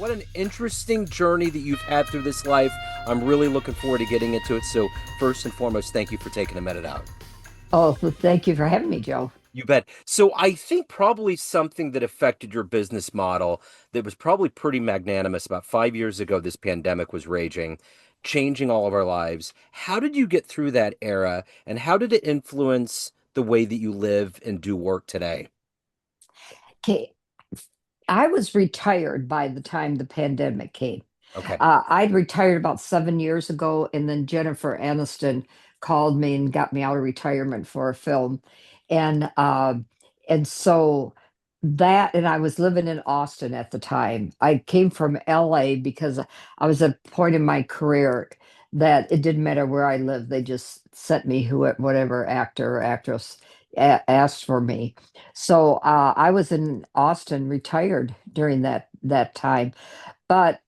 What an interesting journey that you've had through this life. I'm really looking forward to getting into it. So, first and foremost, thank you for taking a minute out. Oh, well, thank you for having me, Joe. You bet. So, I think probably something that affected your business model that was probably pretty magnanimous about 5 years ago, this pandemic was raging, changing all of our lives. How did you get through that era, and how did it influence the way that you live and do work today? Okay, I was retired by the time the pandemic came. Okay. I'd retired about 7 years ago, and then Jennifer Aniston called me and got me out of retirement for a film, and so that, and I was living in Austin at the time. I came from LA because I was at a point in my career that it didn't matter where I lived; they just sent me whatever actor or actress asked for me. So I was in Austin, retired during that time, but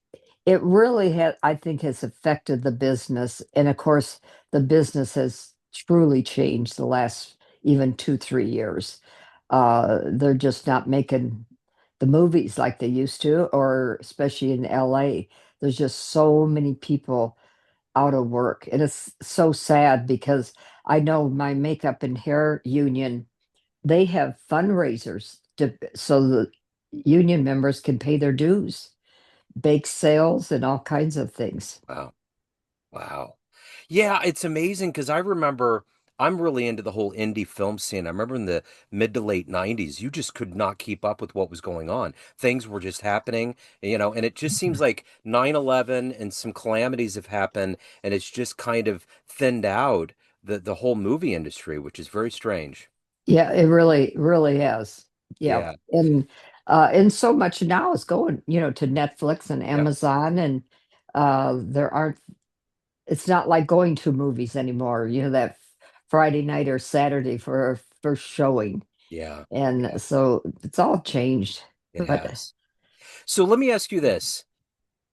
it really had, I think, has affected the business. And of course, the business has truly changed the last even 2, 3 years. They're just not making the movies like they used to, or especially in LA. There's just so many people out of work. And it's so sad because I know my makeup and hair union, they have fundraisers so the union members can pay their dues, bake sales, and all kinds of things. Wow. Wow. Yeah, it's amazing because I remember I'm really into the whole indie film scene. I remember in the mid to late 90s, you just could not keep up with what was going on. Things were just happening, and it just seems like 9/11 and some calamities have happened, and it's just kind of thinned out the whole movie industry, which is very strange. Yeah, it really has. Yeah. Yeah. And so much now is going, to Netflix and Yep. Amazon, and there aren't, it's not like going to movies anymore, that Friday night or Saturday for a first showing. Yeah. And Yeah. so it's all changed. It But has. So let me ask you this.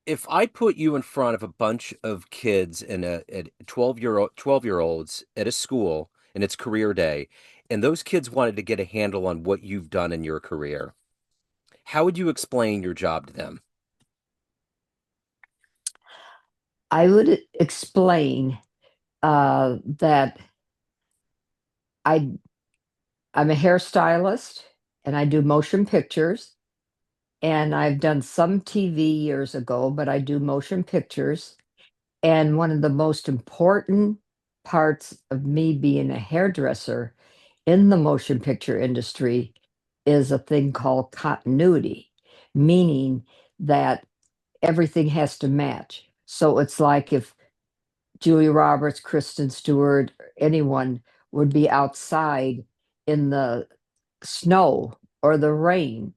If I put you in front of a bunch of kids and at 12-year olds at a school and it's career day, and those kids wanted to get a handle on what you've done in your career, how would you explain your job to them? I would explain that I I'm a hairstylist and I do motion pictures. And I've done some TV years ago, but I do motion pictures. And one of the most important parts of me being a hairdresser in the motion picture industry is a thing called continuity, meaning that everything has to match. So it's like if Julia Roberts, Kristen Stewart, anyone would be outside in the snow or the rain.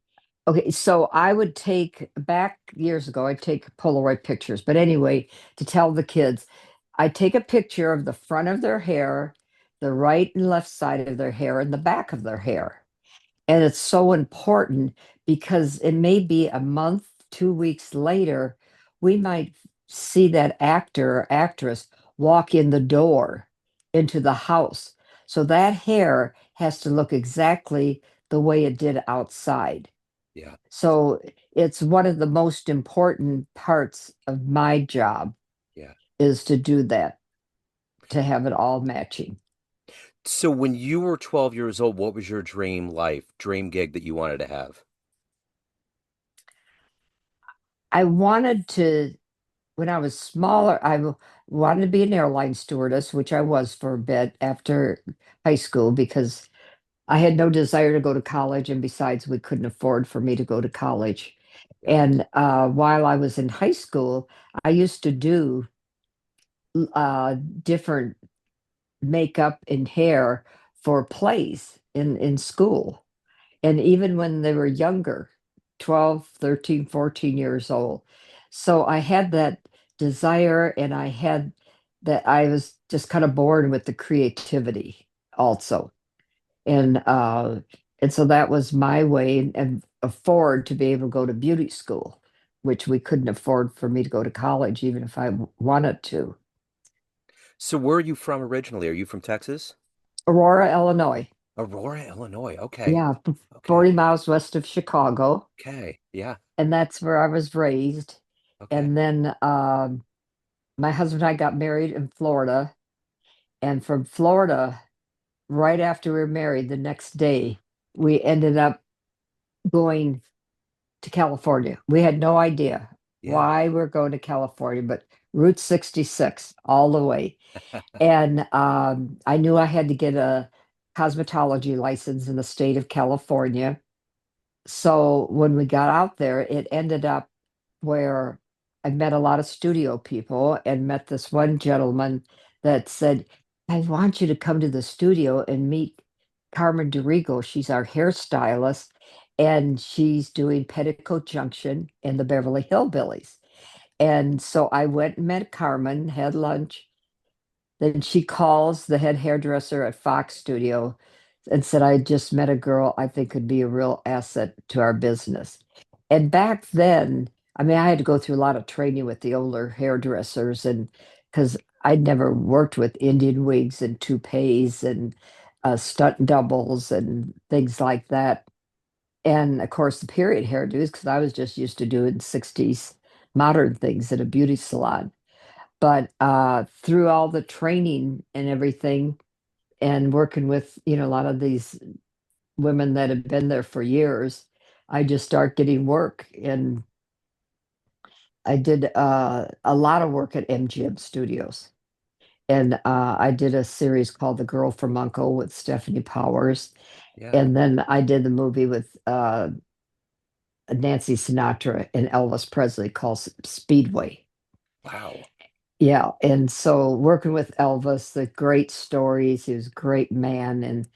Okay, so I would take back years ago, I'd take Polaroid pictures. But anyway, to tell the kids, I take a picture of the front of their hair, the right and left side of their hair, and the back of their hair. And it's so important because it may be a month, 2 weeks later, we might see that actor or actress walk in the door into the house. So that hair has to look exactly the way it did outside. Yeah. So it's one of the most important parts of my job Yeah. is to do that, to have it all matching. So when you were 12 years old, what was your dream life, dream gig that you wanted to have? I wanted to when I was smaller, wanted to be an airline stewardess, which I was for a bit after high school because I had no desire to go to college. And besides, we couldn't afford for me to go to college. Yeah. And while I was in high school, I used to do different makeup and hair for plays in school. And even when they were younger, 12, 13, 14 years old. So I had that desire, and I had that, I was just kind of born with the creativity also. And so that was my way, and afford to be able to go to beauty school, which we couldn't afford for me to go to college even if I wanted to. So where are you from originally? Are you from Texas? Aurora, Illinois. Aurora, Illinois. Okay. Yeah, Okay. 40 miles west of Chicago. Okay. Yeah. and that's where I was raised. Okay. And then my husband and I got married in Florida, and from Florida, right after we were married, the next day, we ended up going to California. We had no idea Yeah. why we're going to California, but Route 66 all the way. And I knew I had to get a cosmetology license in the state of California. So when we got out there, it ended up where I met a lot of studio people and met this one gentleman that said, I want you to come to the studio and meet Carmen DeRigo. She's our hairstylist, and she's doing Petticoat Junction and the Beverly Hillbillies. And so I went and met Carmen, had lunch, then she calls the head hairdresser at Fox Studio and said, I just met a girl I think could be a real asset to our business. And back then, I mean, I had to go through a lot of training with the older hairdressers, and because I'd never worked with Indian wigs and toupees and stunt doubles and things like that. And of course, the period hairdos, because I was just used to doing 60s modern things at a beauty salon. But through all the training and everything, and working with, a lot of these women that have been there for years, I just start getting work. And I did a lot of work at MGM Studios. And I did a series called The Girl from Uncle with Stephanie Powers. Yeah. And then I did the movie with Nancy Sinatra and Elvis Presley called Speedway. Wow. Yeah, and so working with Elvis, the great stories, he was a great man, and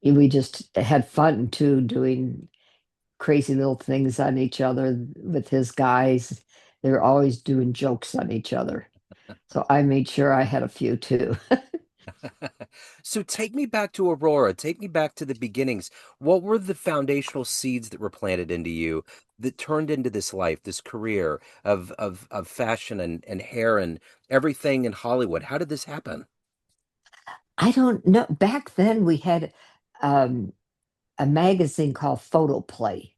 we just had fun too, doing crazy little things on each other with his guys. They were always doing jokes on each other. So I made sure I had a few too. So take me back to Aurora. Take me back to the beginnings. What were the foundational seeds that were planted into you that turned into this life, this career of fashion and hair and everything in Hollywood? How did this happen? I don't know. Back then we had um, a magazine called Photo Play.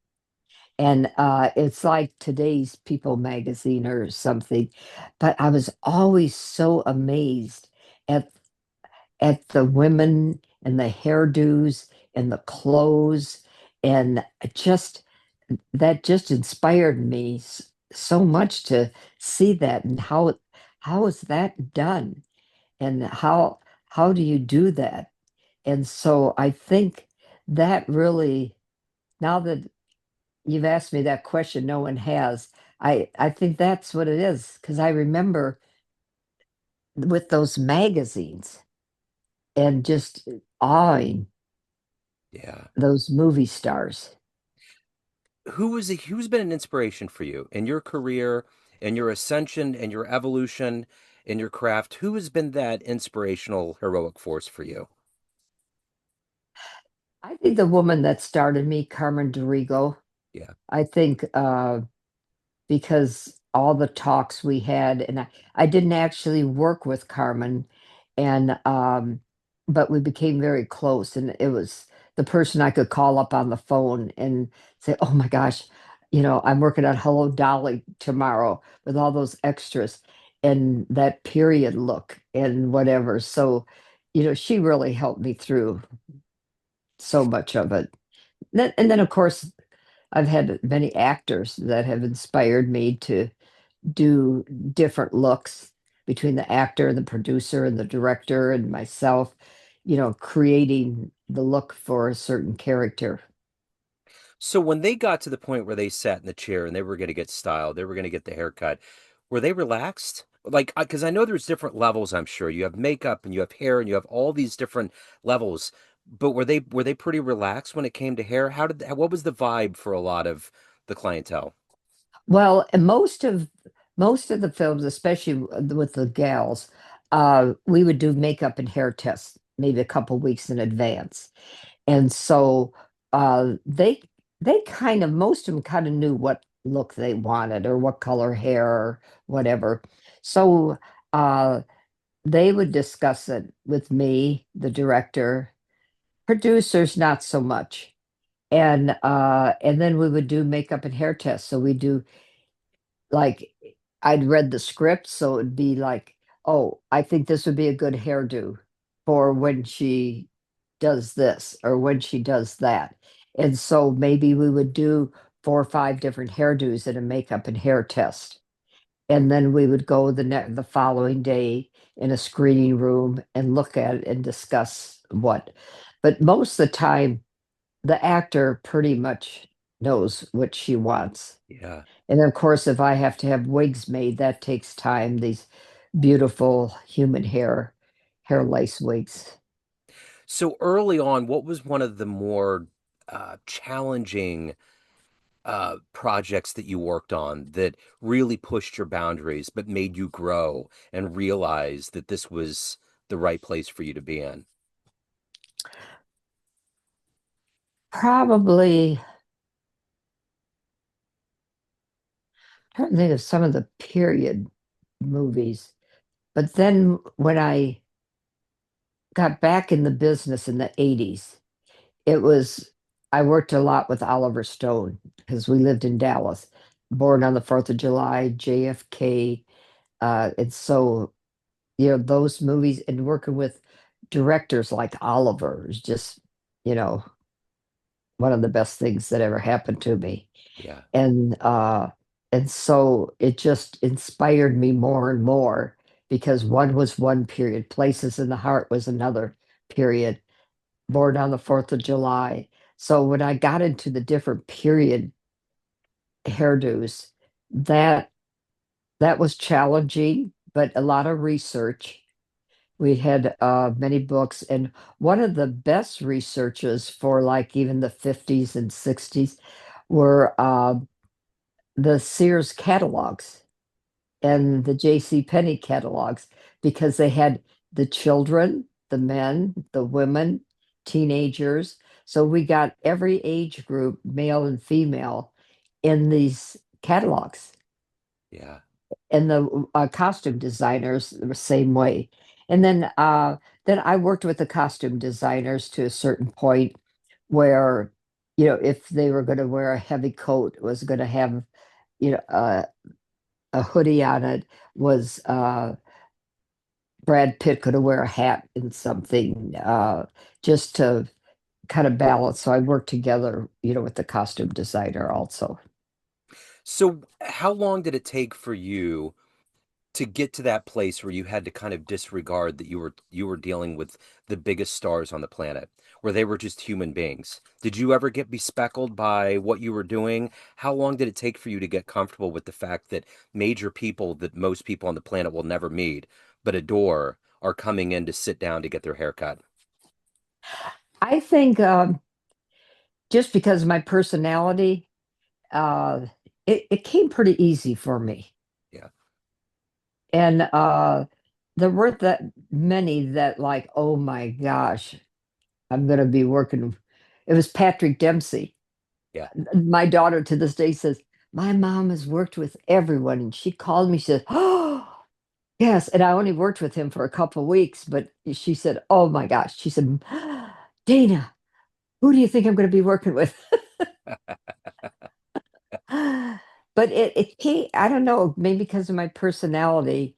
And it's like today's People magazine or something. But I was always so amazed at the women and the hairdos and the clothes, and just that just inspired me so much to see that, and how is that done, and how do you do that? And so I think that really, now that you've asked me that question, no one has. I think that's what it is, because I remember with those magazines and just awing Yeah. those movie stars. Who's been an inspiration for you in your career, in your ascension, and your evolution, in your craft? Who has been that inspirational heroic force for you? I think the woman that started me, Carmen DeRigo, Yeah. I think because all the talks we had, and I didn't actually work with Carmen, and but we became very close, and it was the person I could call up on the phone and say, "Oh my gosh, I'm working on Hello Dolly tomorrow with all those extras and that period look and whatever." So, she really helped me through so much of it. And then, of course, I've had many actors that have inspired me to do different looks between the actor and the producer and the director and myself, creating the look for a certain character. So when they got to the point where they sat in the chair and they were going to get styled, they were going to get the haircut, were they relaxed? Like, because I know there's different levels, I'm sure. You have makeup and you have hair and you have all these different levels. But were they pretty relaxed when it came to hair? What was the vibe for a lot of the clientele? Well, and most of the films, especially with the gals, we would do makeup and hair tests maybe a couple weeks in advance. And so they kind of, most of them kind of knew what look they wanted or what color hair or whatever. So uh they would discuss it with me, the director, producers not so much. And then we would do makeup and hair tests. So we do like I'd read the script, so it'd be like, oh, I think this would be a good hairdo for when she does this or when she does that. And so maybe we would do 4 or 5 different hairdos in a makeup and hair test. And then we would go the following day in a screening room and look at it and discuss what. But most of the time, the actor pretty much knows what she wants. Yeah. And of course, if I have to have wigs made, that takes time. These beautiful human hair lace wigs. So early on, what was one of the more challenging projects that you worked on that really pushed your boundaries, but made you grow and realize that this was the right place for you to be in? Probably, I'm trying to think of some of the period movies. But then when I got back in the business in the 80s, it was, I worked a lot with Oliver Stone because we lived in Dallas, born on the 4th of July, JFK. And so, those movies and working with directors like Oliver is just, you know, one of the best things that ever happened to me. Yeah. And and so it just inspired me more and more because one was one period, Places in the Heart was another period, born on the 4th of July. So when I got into the different period hairdos, that that was challenging, but a lot of research. We had many books, and one of the best researches for like even the 50s and 60s were the Sears catalogs Yeah. and the J.C. Penney catalogs because they had the children, the men, the women, teenagers. So we got every age group, male and female, in these catalogs. Yeah. And the costume designers the same way. And then I worked with the costume designers to a certain point where, if they were going to wear a heavy coat, it was going to have, you know, a hoodie on it, was Brad Pitt going to wear a hat and something just to kind of balance. So I worked together, with the costume designer also. So how long did it take for you to get to that place where you had to kind of disregard that you were dealing with the biggest stars on the planet, where they were just human beings? Did you ever get bespeckled by what you were doing? How long did it take for you to get comfortable with the fact that major people that most people on the planet will never meet but adore are coming in to sit down to get their hair cut? I think just because of my personality, uh, it came pretty easy for me. Yeah, And there weren't that many that like, oh my gosh, I'm going to be working. It was Patrick Dempsey. yeah, My daughter to this day says, my mom has worked with everyone. And she called me, she said, oh, yes. And I only worked with him for a couple of weeks, but she said, oh my gosh. She said, Dana, who do you think I'm going to be working with? But it came, I don't know, maybe because of my personality.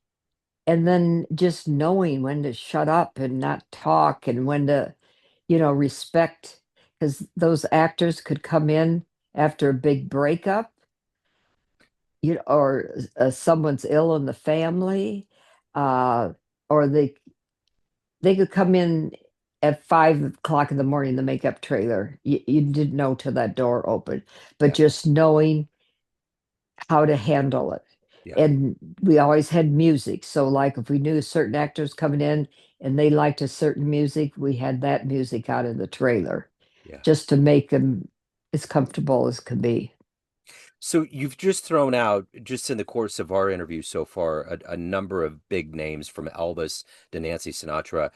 And then just knowing when to shut up and not talk and when to, respect, because those actors could come in after a big breakup, or someone's ill in the family, uh, or they could come in at 5 o'clock in the morning, the makeup trailer. You didn't know till that door opened, but yeah, just knowing how to handle it. yeah, And we always had music. So, like, if we knew certain actors coming in and they liked a certain music, we had that music out in the trailer yeah. just to make them as comfortable as could be. So you've just thrown out, just in the course of our interview so far, a number of big names from Elvis to Nancy Sinatra,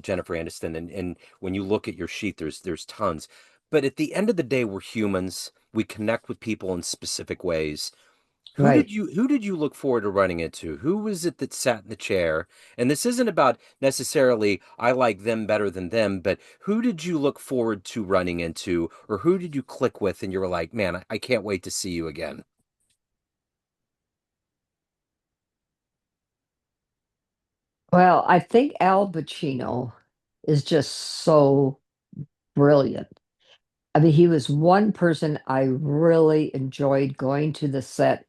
Jennifer Aniston, and when you look at your sheet, there's tons. But at the end of the day, we're humans. We connect with people in specific ways. Right. Who did you look forward to running into? Who was it that sat in the chair? And this isn't about necessarily I like them better than them, but who did you look forward to running into, or who did you click with and you were like, man, I can't wait to see you again? Well, I think Al Pacino is just so brilliant. I mean, he was one person I really enjoyed going to the set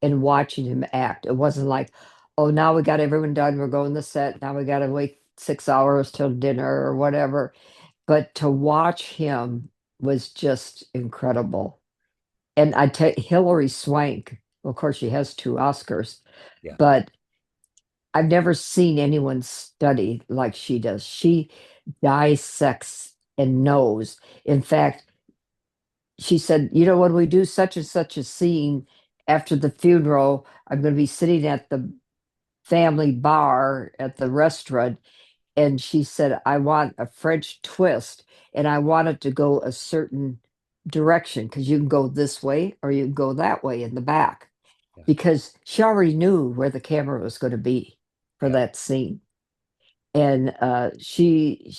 and watching him act. It wasn't like, oh, now we got everyone done. We're going to the set. Now we got to wait 6 hours till dinner or whatever. But to watch him was just incredible. And I take Hilary Swank, of course, she has two Oscars, Yeah, but I've never seen anyone study like she does. She dissects and knows. In fact, she said, when we do such and such a scene after the funeral, I'm going to be sitting at the family bar at the restaurant. And she said, I want a French twist and I want it to go a certain direction because you can go this way or you can go that way in the back yeah, because she already knew where the camera was going to be for yeah. that scene. And she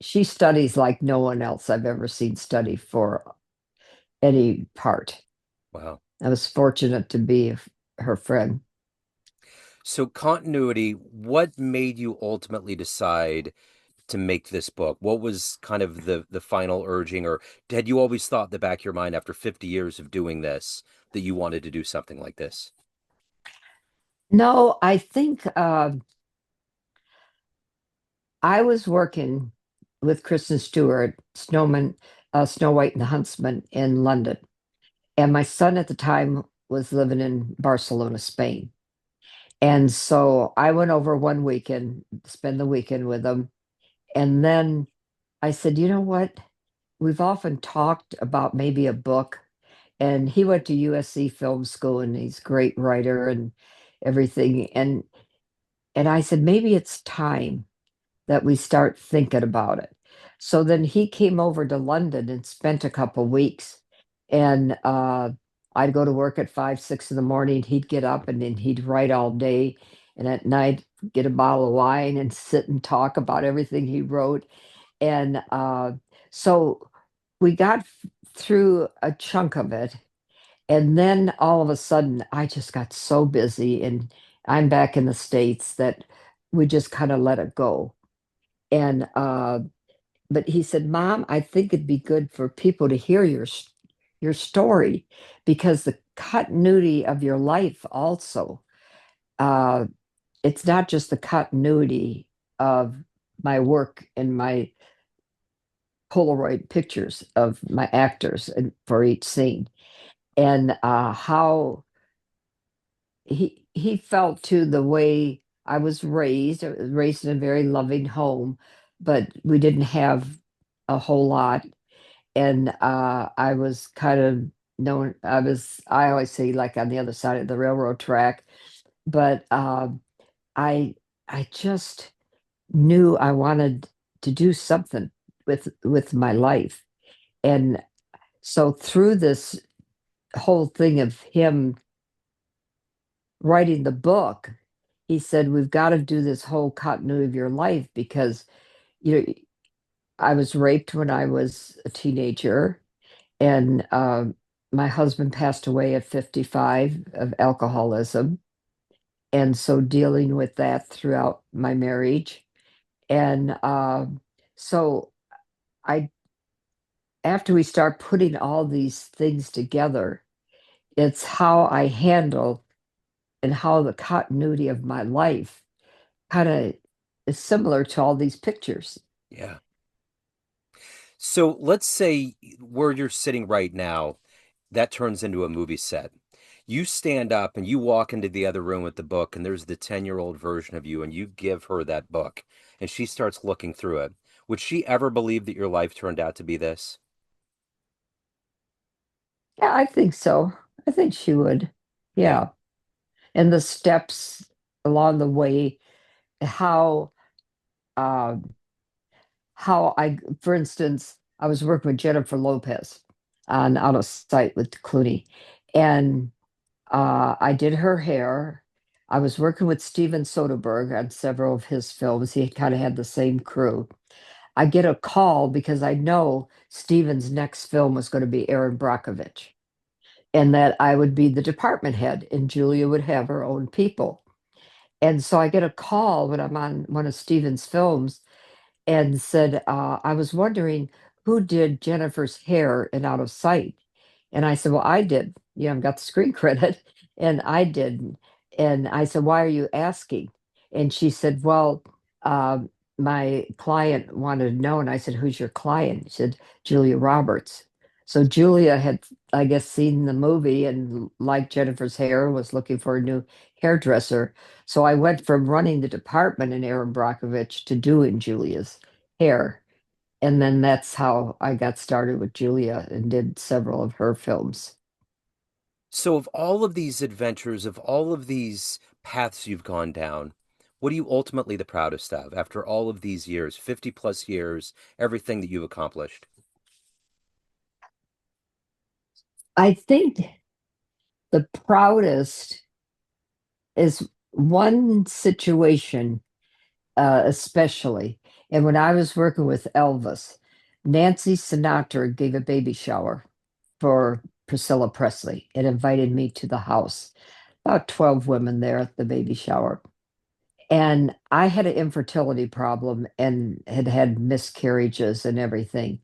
studies like no one else I've ever seen study for any part. Wow. I was fortunate to be her friend. So continuity, what made you ultimately decide to make this book? What was kind of the final urging, or had you always thought in the back of your mind after 50 years of doing this that you wanted to do something like this? No, I think I was working with Kristen Stewart, Snow White and the Huntsman in London. And my son at the time was living in Barcelona, Spain. And so I went over one weekend, spend the weekend with him. And then I said, you know what? We've often talked about maybe a book. And he went to USC Film School and he's a great writer and everything. And I said, maybe it's time that we start thinking about it. So then he came over to London and spent a couple weeks. And I'd go to work at 5, 6 in the morning. He'd get up and then he'd write all day. And at night, get a bottle of wine and sit and talk about everything he wrote. And so we got through a chunk of it. And then all of a sudden, I just got so busy and I'm back in the States that we just kind of let it go. And but he said, Mom, I think it'd be good for people to hear your story because the continuity of your life also. Uh, it's not just the continuity of my work and my Polaroid pictures of my actors and for each scene, and how he felt too the way I was raised. I was raised in a very loving home, but we didn't have a whole lot. And I was kind of known, I always say like on the other side of the railroad track, but I I just knew I wanted to do something with my life. And so through this whole thing of him writing the book, he said, we've got to do this whole continuity of your life because, you know, I was raped when I was a teenager, and my husband passed away at 55 of alcoholism. And so dealing with that throughout my marriage. And so I, after we start putting all these things together, it's how I handle and how the continuity of my life kind of is similar to all these pictures. Yeah. So let's say where you're sitting right now, that turns into a movie set. You stand up and you walk into the other room with the book, and there's the 10-year-old version of you, and you give her that book, and she starts looking through it. Would she ever believe that your life turned out to be this? Yeah, I think so. I think she would. Yeah. Yeah. And the steps along the way, how um for instance, I was working with Jennifer Lopez on Out of Sight with Clooney. And I did her hair. I was working with Steven Soderbergh on several of his films. He kind of had the same crew. I get a call because I know Steven's next film was going to be Erin Brockovich, and that I would be the department head, and Julia would have her own people. And so I get a call when I'm on one of Steven's films and said, I was wondering who did Jennifer's hair in Out of Sight. And I said, well, I did. I've got the screen credit, and I did. And I said, why are you asking? And she said, well, my client wanted to know. And I said, who's your client? She said, Julia Roberts. So Julia had, I guess, seen the movie and liked Jennifer's hair, was looking for a new hairdresser. So I went from running the department in Erin Brockovich to doing Julia's hair. And then that's how I got started with Julia and did several of her films. So, of all of these adventures, of all of these paths you've gone down, what are you ultimately the proudest of after all of these years, 50 plus years, everything that you've accomplished? I think the proudest is one situation, especially. And when I was working with Elvis, Nancy Sinatra gave a baby shower for Priscilla Presley and invited me to the house. About 12 women there at the baby shower. And I had an infertility problem and had had miscarriages and everything.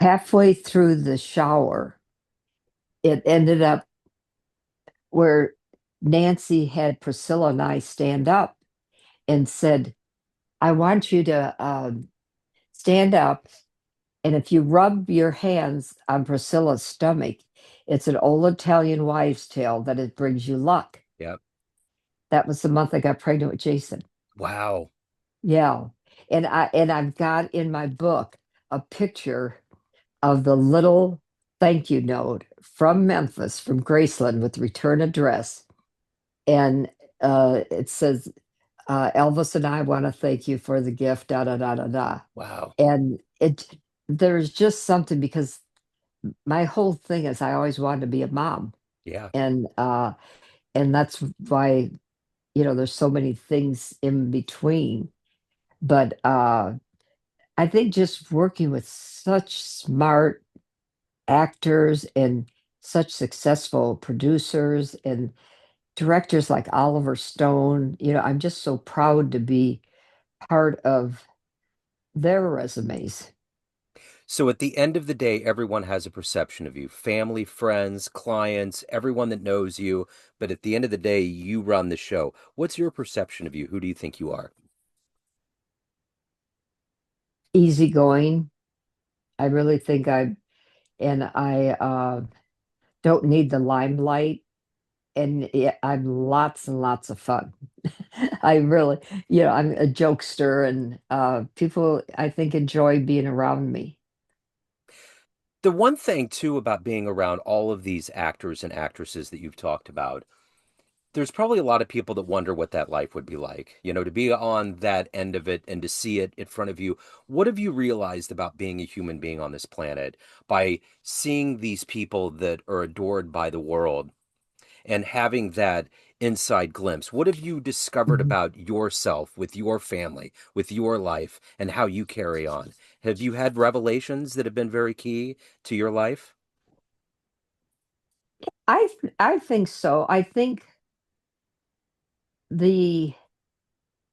Halfway through the shower, it ended up where Nancy had Priscilla and I stand up and said, I want you to stand up. And if you rub your hands on Priscilla's stomach, it's an old Italian wives' tale that it brings you luck. Yep. That was the month I got pregnant with Jason. Wow. Yeah. And I've got in my book a picture of the little thank you note from Memphis, from Graceland with return address. And it says, Elvis and I want to thank you for the gift, da da da da da. Wow. And there's just something because my whole thing is I always wanted to be a mom. Yeah. And and that's why, there's so many things in between. But I think just working with such smart actors and such successful producers and directors like Oliver Stone, I'm just so proud to be part of their resumes. So at the end of the day, everyone has a perception of you, family, friends, clients, everyone that knows you. But at the end of the day, you run the show. What's your perception of you? Who do you think you are? Easygoing. I really think I don't need the limelight, and I'm lots and lots of fun. I really, I'm a jokester, and people I think enjoy being around me. The one thing, too, about being around all of these actors and actresses that you've talked about, there's probably a lot of people that wonder what that life would be like, to be on that end of it and to see it in front of you. What have you realized about being a human being on this planet by seeing these people that are adored by the world and having that inside glimpse? What have you discovered Mhm. about yourself with your family, with your life, and how you carry on? Have you had revelations that have been very key to your life? I think so. I think the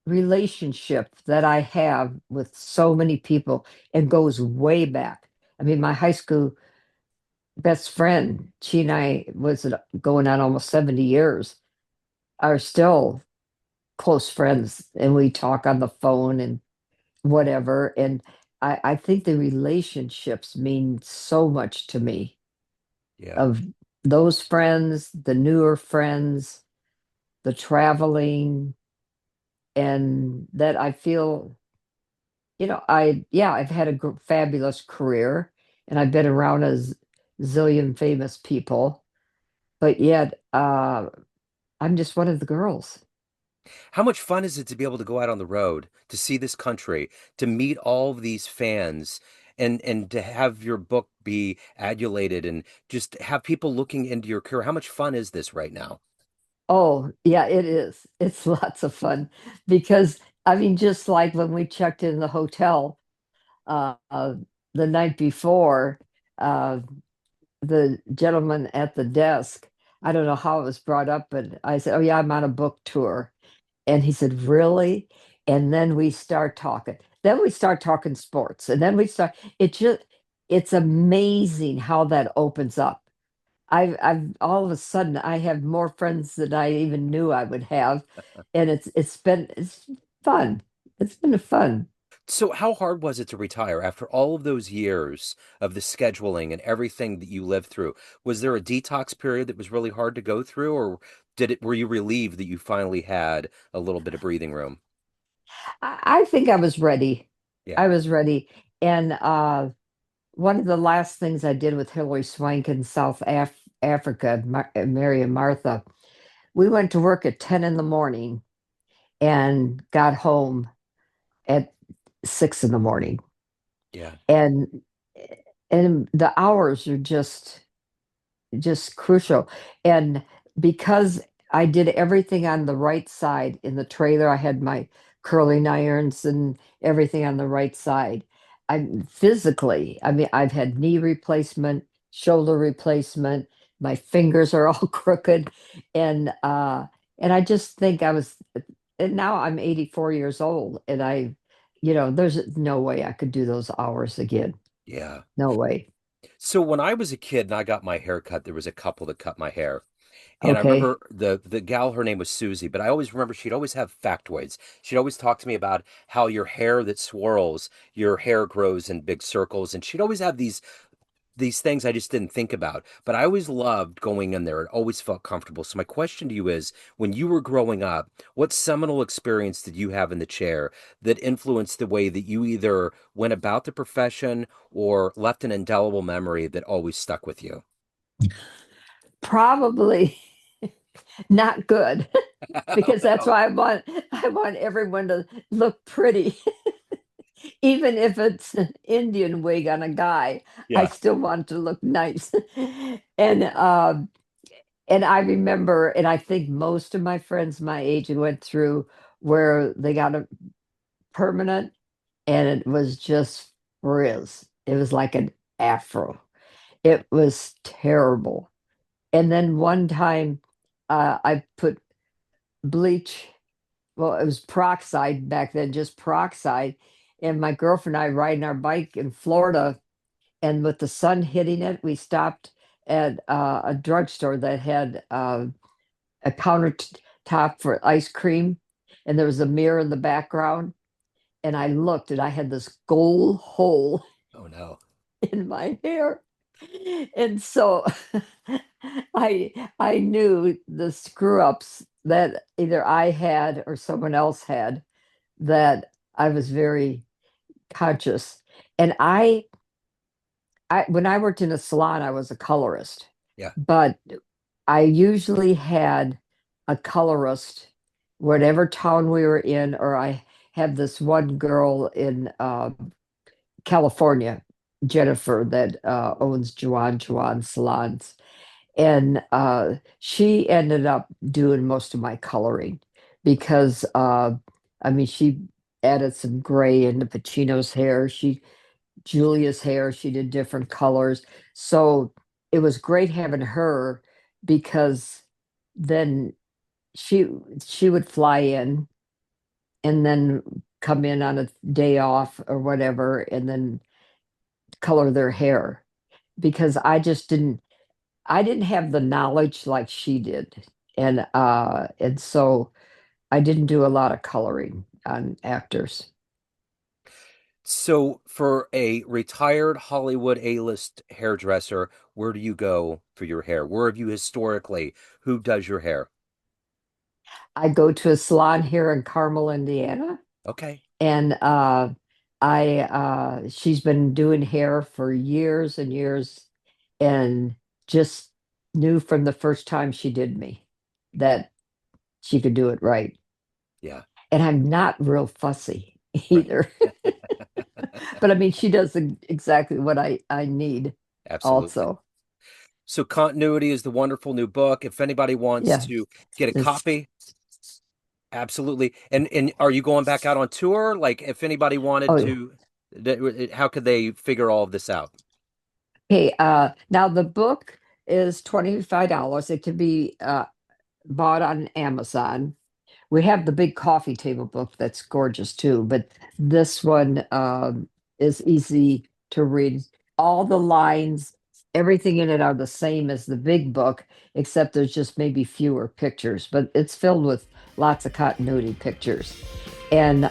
relationship that I have with so many people and goes way back. I mean, my high school best friend, she and I was going on almost 70 years, are still close friends, and we talk on the phone and whatever. And I think the relationships mean so much to me, Yeah. of those friends, the newer friends, the traveling, and that I feel, I've had a fabulous career and I've been around a zillion famous people, but yet I'm just one of the girls. How much fun is it to be able to go out on the road, to see this country, to meet all of these fans? and to have your book be adulated and just have people looking into your career. How much fun is this right now? Oh, yeah, it is. It's lots of fun because I mean, just like when we checked in the hotel uh, uh, the night before, uh, the gentleman at the desk, I don't know how it was brought up, but I said, "Oh yeah, I'm on a book tour," and he said, "Really?" And then we start talking. Then we start talking sports, and then we start. It just, it's amazing how that opens up. I've all of a sudden I have more friends than I even knew I would have, and it's fun. It's been fun. So, how hard was it to retire after all of those years of the scheduling and everything that you lived through? Was there a detox period that was really hard to go through, or were you relieved that you finally had a little bit of breathing room? I think I was ready. Yeah, I was ready, and one of the last things I did with Hilary Swank in Africa, Mary and Martha, we went to work at 10 in the morning and got home at 6 in the morning. yeah, And the hours are just crucial. And because I did everything on the right side in the trailer, I had my curling irons and everything on the right side. I'm physically, I mean, I've had knee replacement, shoulder replacement, my fingers are all crooked. And I just think I was, and now I'm 84 years old and there's no way I could do those hours again. yeah. No way. So when I was a kid and I got my hair cut, there was a couple that cut my hair. And I Okay. remember the gal, her name was Susie, but I always remember she'd always have factoids. She'd always talk to me about how your hair that swirls, your hair grows in big circles, and she'd always have these things I just didn't think about. But I always loved going in there. It always felt comfortable. So my question to you is, when you were growing up, what seminal experience did you have in the chair that influenced the way that you either went about the profession or left an indelible memory that always stuck with you? Probably not good because that's why I want everyone to look pretty. Even if it's an Indian wig on a guy, I Yeah. still want to look nice. And and I remember, and I think most of my friends my age went through where they got a permanent and it was just frizz. It was like an afro. Yeah. It was terrible. And then one time I put bleach. Well, it was peroxide back then, just peroxide. And my girlfriend and I riding our bike in Florida, and with the sun hitting it, we stopped at a drugstore that had a countertop for ice cream, and there was a mirror in the background. And I looked, and I had this gold hole Oh no. in my hair. And so I knew the screw ups that either I had or someone else had, that I was very conscious. And I when I worked in a salon, I was a colorist, Yeah. but I usually had a colorist whatever town we were in, or I have this one girl in California, Jennifer, that owns Juan salons. And she ended up doing most of my coloring because I mean, she added some gray into Pacino's hair. Julia's hair, she did different colors. So it was great having her because then she she would fly in and then come in on a day off or whatever and then color their hair because I didn't have the knowledge like she did. And so I didn't do a lot of coloring on actors. So, for a retired Hollywood A-list hairdresser, where do you go for your hair? Where have you historically? Who does your hair? I go to a salon here in Carmel, Indiana, Okay. and I she's been doing hair for years and years, and just knew from the first time she did me that she could do it right. Yeah. And I'm not real fussy Right. either. But I mean, she does exactly what I need Absolutely. also. So Continuity is the wonderful new book. If anybody wants Yeah. to get a It's, copy, absolutely. And are you going back out on tour? Like if anybody wanted oh, yeah. to, how could they figure all of this out? Okay. Now the book is $25. It can be bought on Amazon. We have the big coffee table book that's gorgeous too, but this one is easy to read. All the lines, everything in it are the same as the big book, except there's just maybe fewer pictures, but it's filled with lots of continuity pictures. And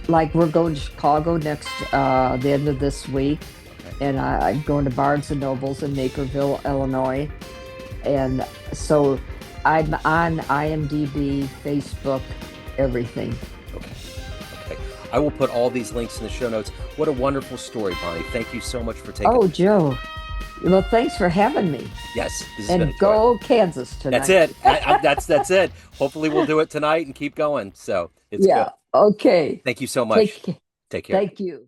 like we're going to Chicago next the end of this week, Okay. and I'm going to Barnes and Nobles in Naperville, Illinois. And so I'm on IMDb, Facebook, everything. Okay. Okay. I will put all these links in the show notes. What a wonderful story, Bonnie. Thank you so much for taking Oh, the time. Joe, well, thanks for having me. Yes, this has been a And joy. go Kansas That's tonight. it. That's it. Hopefully we'll do it tonight and keep going. So it's good. Yeah. Okay. Thank you so much. Take, Take care. thank you.